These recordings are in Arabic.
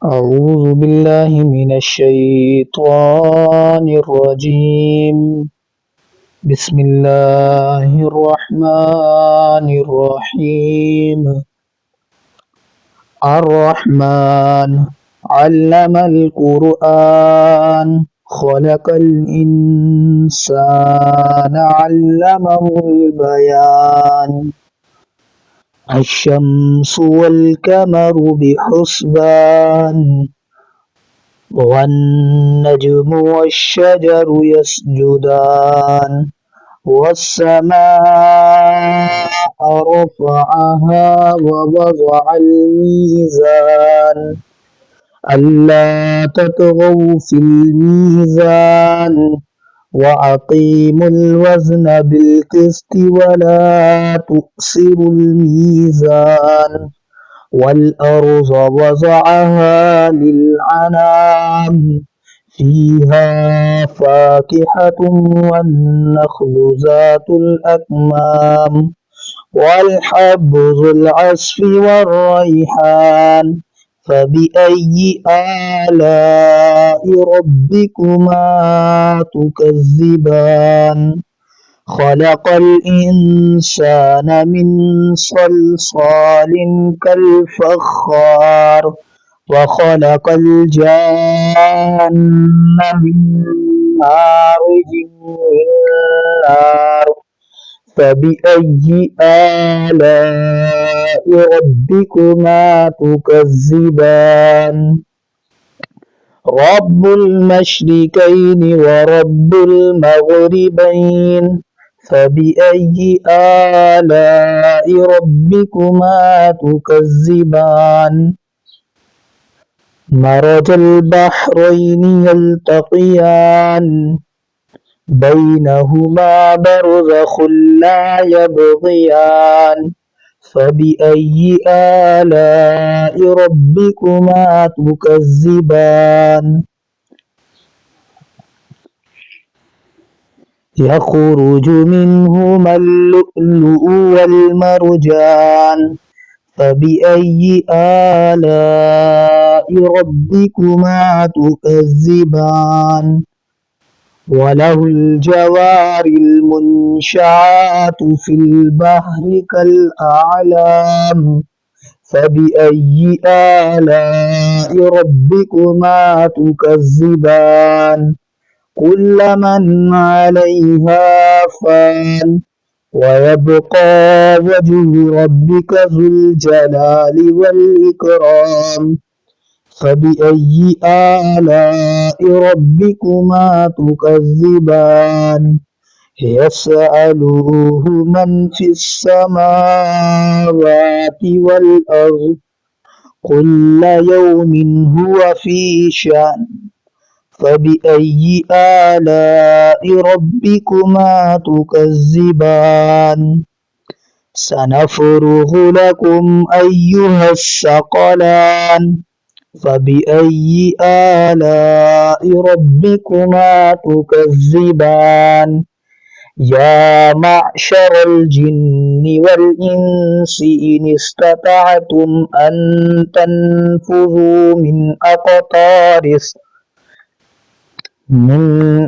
أعوذ بالله من الشيطان الرجيم. بسم الله الرحمن الرحيم. الرحمن علم القرآن خلق الإنسان علمه البيان. الشمس والقمر بحسبان والنجم والشجر يسجدان والسماء رفعها ووضع الميزان ألا تطغوا في الميزان وأقيموا الوزن بالقسط ولا تخسروا الميزان والأرض وضعها للأنام فيها فاكهة والنخل ذات الأكمام والحب ذو العصف والريحان فبأي آلاء ربكما تكذبان خلق الإنسان من صلصال كالفخار وخلق الجان من مارج من نار فبأي آلاء ربكما تكذبان رب المشركين ورب المغربين فبأي آلاء ربكما تكذبان مرج البحرين يلتقيان بينهما برزخ لا يبغيان فبأي آلاء ربكما تكذبان يخرج منهما اللؤلؤ والمرجان فبأي آلاء ربكما تكذبان وله الجوار المنشآت في البحر كالأعلام فبأي آلاء ربكما تكذبان كل من عليها فان ويبقى وجه ربك ذو الجلال والإكرام فبأي آلاء ربكما تكذبان يسأله من في السماوات والأرض كل يوم هو في شأن فبأي آلاء ربكما تكذبان سنفرغ لكم أيها الثقلان فبأي آلاء ربكما تكذبان يا معشر الجن والإنس إن استطعتم أن تنفذوا من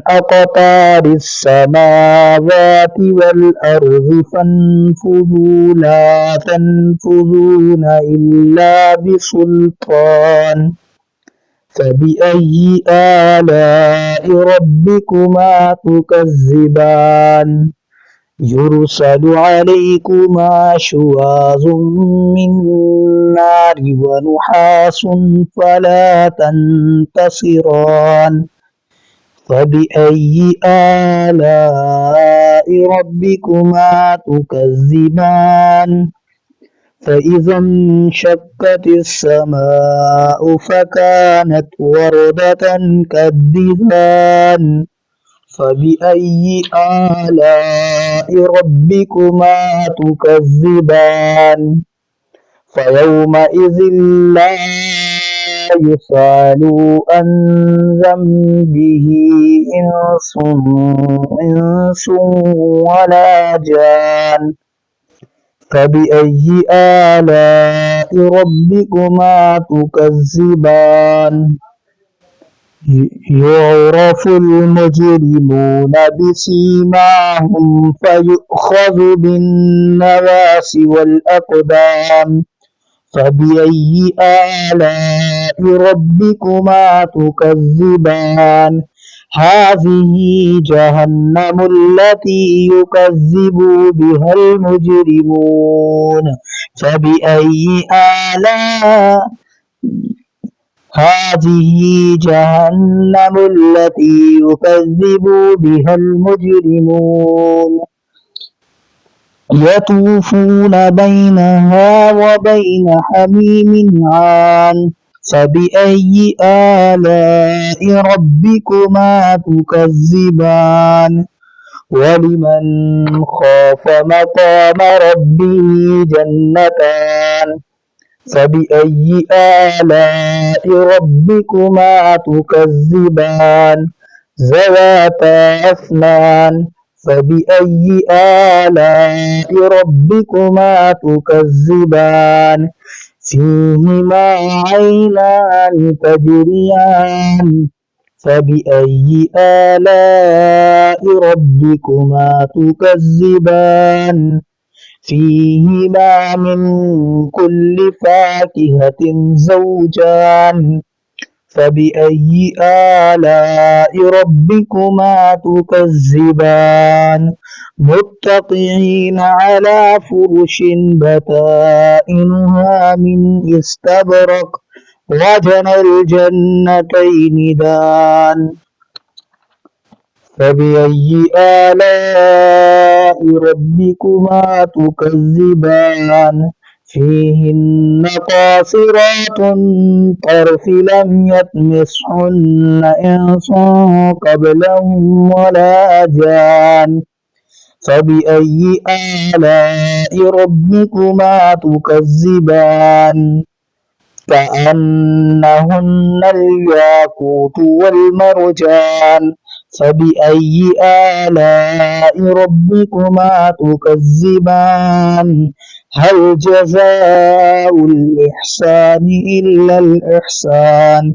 أقطار السماوات والأرض فانفذوا لا تنفذون إلا بسلطان فبأي آلاء ربكما تكذبان يرسل عليكما شواظ من نار ونحاس فلا تنتصران فبأي آلاء ربكما تكذبان فإذا انشقت السماء فكانت وردة كالدهان فبأي آلاء ربكما تكذبان فيومئذ لا يسأل عن ذنبه إنس ولا جان فبأي آلاء ربكما تكذبان يعرف المجرمون بسيماهم فيؤخذ بالنواصي والأقدام فبأي آلاء ربكما تكذبان هذه جهنم التي يكذب بها المجرمون فبأي آلاء هذه جهنم التي يكذب بها المجرمون يطوفون بينها وبين حميم عان فبأي آلاء ربكما تكذبان ولمن خاف مقام ربه جنتان فبأي آلاء ربكما تكذبان ذواتا أفنان فبأي آلاء ربكما تكذبان فيهما عينان تجريان فبأي آلاء ربكما تكذبان فيهما من كل فاكهة زوجان فبأي آلاء ربكما تكذبان متقعين على فرش بطائنها من استبرق وجنى الجنتين دان فبأي آلاء ربكما تكذبان فيهن قاصرات طرف لم يطمثهن إنس قبلهم ولا جان فبأي آلاء ربكما تكذبان كأنهن الياقوت والمرجان فبأي آلاء ربكما تكذبان هل جزاء الإحسان إلا الإحسان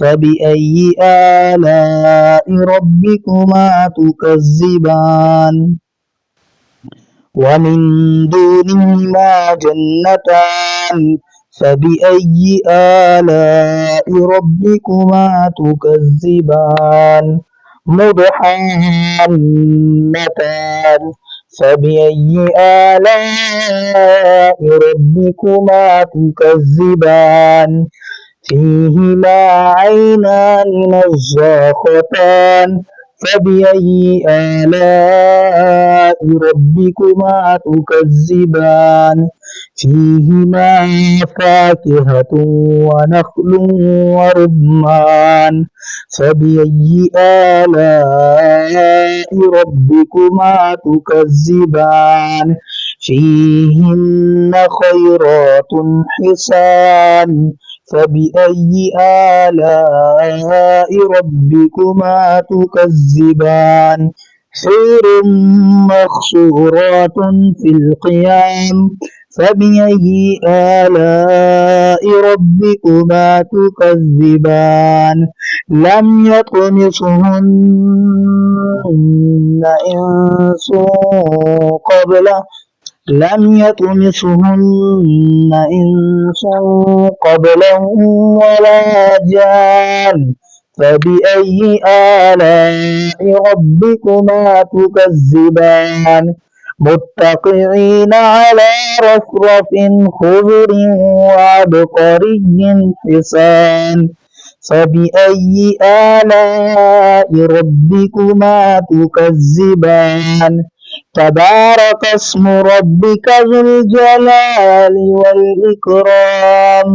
فبأي آلاء ربكما تكذبان ومن دونهما جنتان فبأي آلاء ربكما تكذبان مدحنتان فبأي آلاء ربكما تكذبان فيهما عينان نضاختان فبأي آلاء ربكما تكذبان فيهما فاكهة ونخل ورمان فبأي آلاء ربكما تكذبان فيهن خيرات حسان فبأي آلاء ربكما تكذبان حور مقصورات في القيام فبأي آلاء ربكما تكذبان لم يطمثهن إنس قبلهم ولا جان فبأي آلاء ربكما تكذبان متقعين على رفرف خضر وعبقري حسان فبأي آلاء ربكما تكذبان تبارك اسم ربك ذو الجلال والإكرام